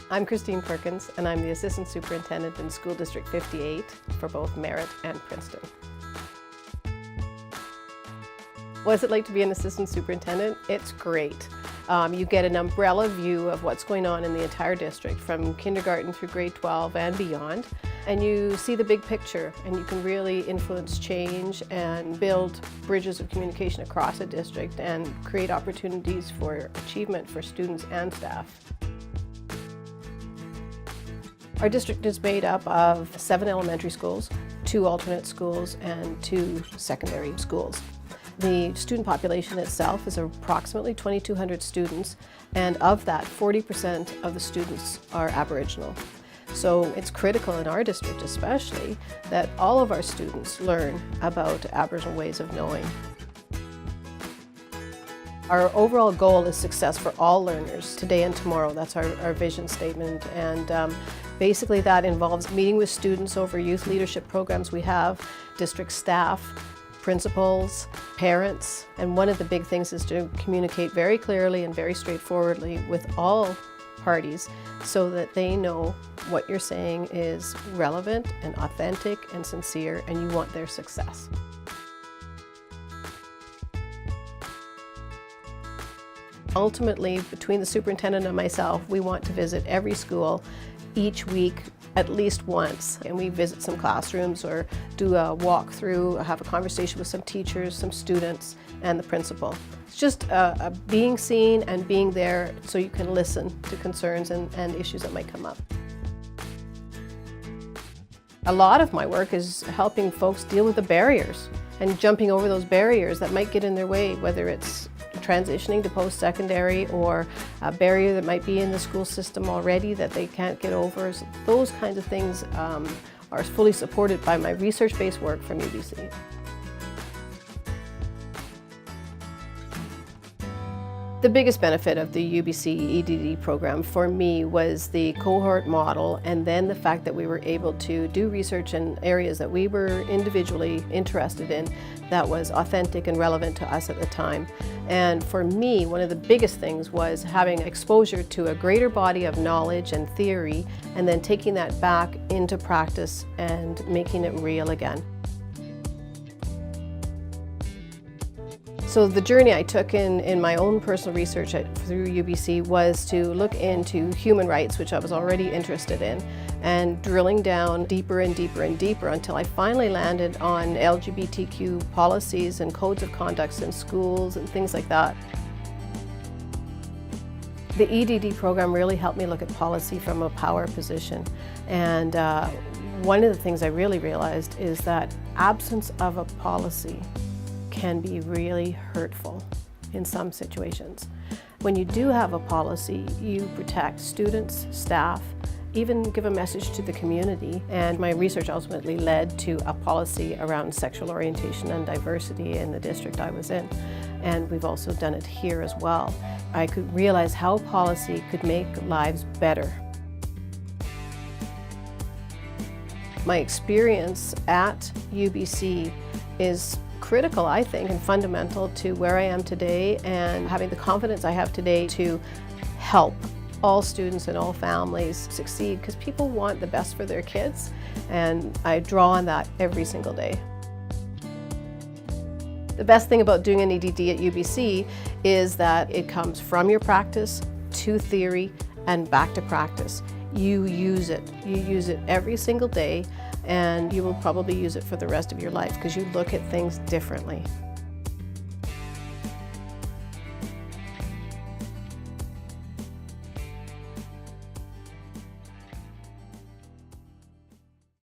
I'm Christine Perkins, and I'm the Assistant Superintendent in School District 58 for both Merritt and Princeton. What's it like to be an Assistant Superintendent? It's great. You get an umbrella view of what's going on in the entire district, from kindergarten through grade 12 and beyond. And you see the big picture, and you can really influence change and build bridges of communication across a district and create opportunities for achievement for students and staff. Our district is made up of 7 elementary schools, 2 alternate schools, and 2 secondary schools. The student population itself is approximately 2,200 students, and of that, 40% of the students are Aboriginal. So it's critical in our district especially that all of our students learn about Aboriginal ways of knowing. Our overall goal is success for all learners, today and tomorrow. That's our vision statement, and basically that involves meeting with students over youth leadership programs we have, district staff, principals, parents, and one of the big things is to communicate very clearly and very straightforwardly with all parties so that they know what you're saying is relevant and authentic and sincere, and you want their success. Ultimately, between the superintendent and myself, we want to visit every school each week at least once, and we visit some classrooms or do a walkthrough, have a conversation with some teachers, some students, and the principal. It's just being seen and being there so you can listen to concerns and issues that might come up. A lot of my work is helping folks deal with the barriers and jumping over those barriers that might get in their way, whether it's transitioning to post-secondary or a barrier that might be in the school system already that they can't get over. So those kinds of things are fully supported by my research-based work from UBC. The biggest benefit of the UBC EdD program for me was the cohort model, and then the fact that we were able to do research in areas that we were individually interested in that was authentic and relevant to us at the time. And for me, one of the biggest things was having exposure to a greater body of knowledge and theory, and then taking that back into practice and making it real again. So the journey I took in my own personal research through UBC was to look into human rights, which I was already interested in, and drilling down deeper and deeper and deeper until I finally landed on LGBTQ policies and codes of conduct in schools and things like that. The EdD program really helped me look at policy from a power position, and one of the things I really realized is that absence of a policy can be really hurtful in some situations. When you do have a policy, you protect students, staff, even give a message to the community. And my research ultimately led to a policy around sexual orientation and diversity in the district I was in. And we've also done it here as well. I could realize how policy could make lives better. My experience at UBC is critical, I think, and fundamental to where I am today and having the confidence I have today to help all students and all families succeed, because people want the best for their kids, and I draw on that every single day. The best thing about doing an EdD at UBC is that it comes from your practice to theory and back to practice. You use it every single day, and you will probably use it for the rest of your life because you look at things differently.